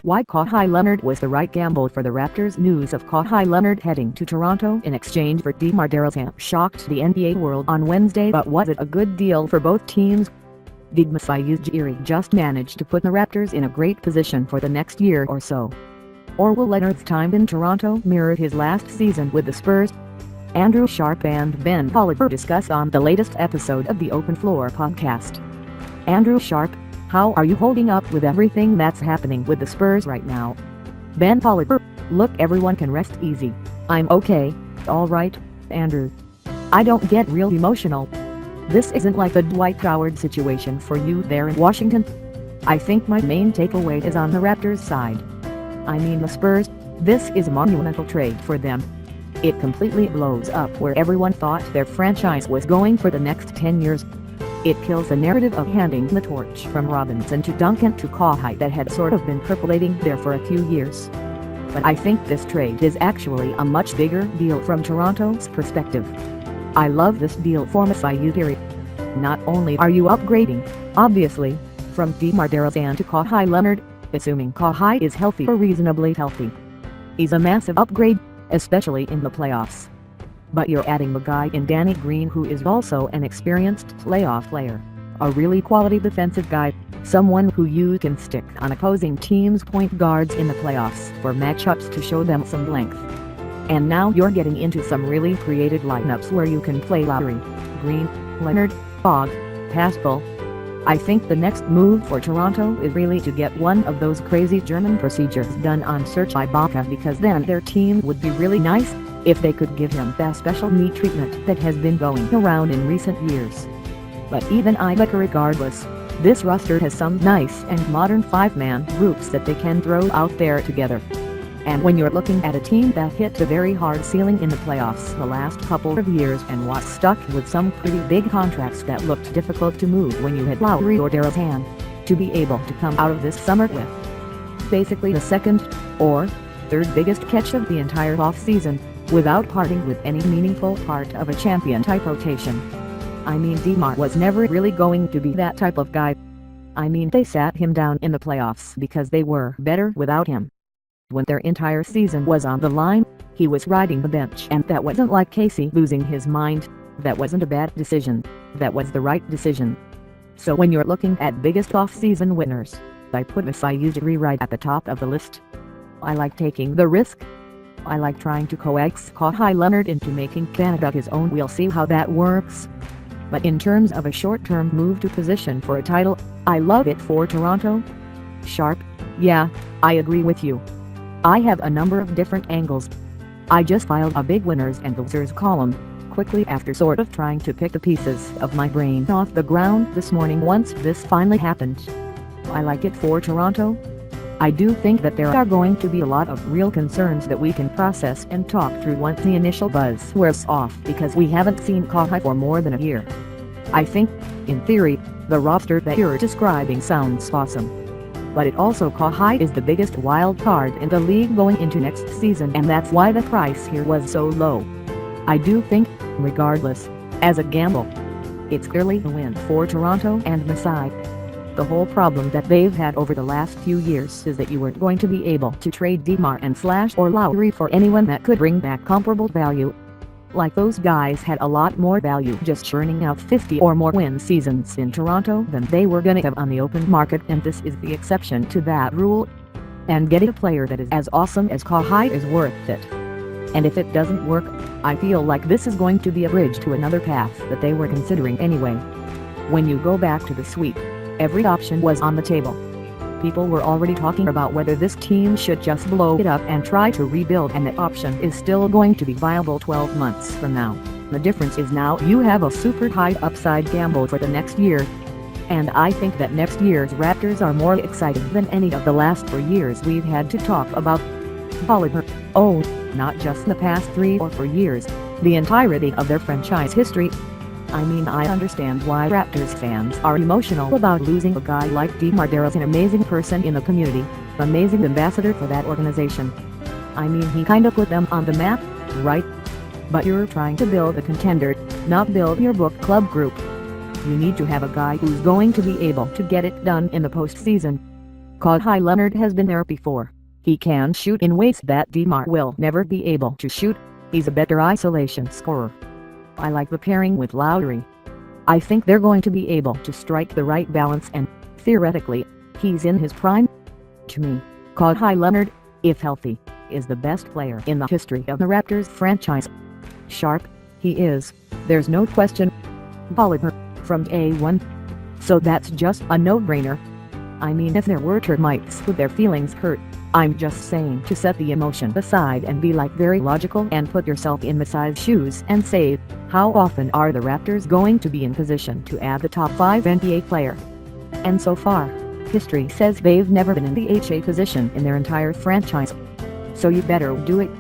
why Kawhi Leonard was the right gamble for the Raptors. News of Kawhi Leonard heading to Toronto in exchange for DeMar DeRozan shocked the NBA world on Wednesday, but was it a good deal for both teams? Did Masai Ujiri just manage to put the Raptors in a great position for the next year or so? Or will Leonard's time in Toronto mirror his last season with the Spurs? Andrew Sharp and Ben Oliver discuss on the latest episode of the Open Floor podcast. Andrew Sharp: how are you holding up with everything that's happening with the Spurs right now? Ben Oliver: look, everyone can rest easy. I'm okay. All right, Andrew. I don't get real emotional. This isn't like the Dwight Howard situation for you there in Washington. I think my main takeaway is on the Raptors side. I mean the Spurs, this is a monumental trade for them. It completely blows up where everyone thought their franchise was going for the next 10 years. It kills the narrative of handing the torch from Robinson to Duncan to Kawhi that had sort of been percolating there for a few years. But I think this trade is actually a much bigger deal from Toronto's perspective. I love this deal for Masai Ujiri. Not only are you upgrading, obviously, from DeMar DeRozan to Kawhi Leonard, assuming Kawhi is healthy or reasonably healthy. He's a massive upgrade, especially in the playoffs. But you're adding a guy in Danny Green who is also an experienced playoff player, a really quality defensive guy, someone who you can stick on opposing teams' point guards in the playoffs for matchups to show them some length. And now you're getting into some really creative lineups where you can play Lowry, Green, Leonard, Fogg, Pascal. I think the next move for Toronto is really to get one of those crazy German procedures done on Serge Ibaka, because then their team would be really nice if they could give him that special knee treatment that has been going around in recent years. But even Ibaka regardless, this roster has some nice and modern five-man groups that they can throw out there together. And when you're looking at a team that hit a very hard ceiling in the playoffs the last couple of years and was stuck with some pretty big contracts that looked difficult to move when you had Lowry or DeRozan, to be able to come out of this summer with basically the second or third biggest catch of the entire offseason, without parting with any meaningful part of a champion-type rotation. I mean, DeMar was never really going to be that type of guy. I mean, they sat him down in the playoffs because they were better without him. When their entire season was on the line, he was riding the bench, and that wasn't like Casey losing his mind. That wasn't a bad decision. That was the right decision. So when you're looking at biggest off-season winners, I put Masai Ujiri right at the top of the list. I like taking the risk. I like trying to coax Kawhi Leonard into making Canada his own. We'll see how that works. But in terms of a short-term move to position for a title, I love it for Toronto. Sharp: yeah, I agree with you. I have a number of different angles. I just filed a big winners and losers column, quickly after sort of trying to pick the pieces of my brain off the ground this morning once this finally happened. I like it for Toronto. I do think that there are going to be a lot of real concerns that we can process and talk through once the initial buzz wears off, because we haven't seen Kawhi for more than a year. I think, in theory, the roster that you're describing sounds awesome. But it also, Kawhi is the biggest wild card in the league going into next season, and that's why the price here was so low. I do think, regardless, as a gamble, it's clearly a win for Toronto and Masai. The whole problem that they've had over the last few years is that you weren't going to be able to trade DeMar and Slash or Lowry for anyone that could bring back comparable value. Like, those guys had a lot more value just churning out 50 or more win seasons in Toronto than they were gonna have on the open market, and this is the exception to that rule. And getting a player that is as awesome as Kawhi is worth it. And if it doesn't work, I feel like this is going to be a bridge to another path that they were considering anyway. When you go back to the sweep, every option was on the table. People were already talking about whether this team should just blow it up and try to rebuild, and that option is still going to be viable 12 months from now. The difference is now you have a super high upside gamble for the next year. And I think that next year's Raptors are more exciting than any of the last 4 years we've had to talk about. Oliver: oh, not just the past 3 or 4 years, the entirety of their franchise history. I mean, I understand why Raptors fans are emotional about losing a guy like DeMar DeRozan, an amazing person in the community, amazing ambassador for that organization. I mean, he kinda put them on the map, right? But you're trying to build a contender, not build your book club group. You need to have a guy who's going to be able to get it done in the postseason. Kawhi Leonard has been there before. He can shoot in ways that DeMar will never be able to shoot. He's a better isolation scorer. I like the pairing with Lowry. I think they're going to be able to strike the right balance and, theoretically, he's in his prime. To me, Kawhi Leonard, if healthy, is the best player in the history of the Raptors franchise. Sharp, he is, there's no question. Polymer, from A1. So that's just a no-brainer. I mean, if there were termites with their feelings hurt, I'm just saying to set the emotion aside and be like very logical and put yourself in Masai's shoes and say, how often are the Raptors going to be in position to add the top 5 NBA player? And so far, history says they've never been in the HA position in their entire franchise. So you better do it.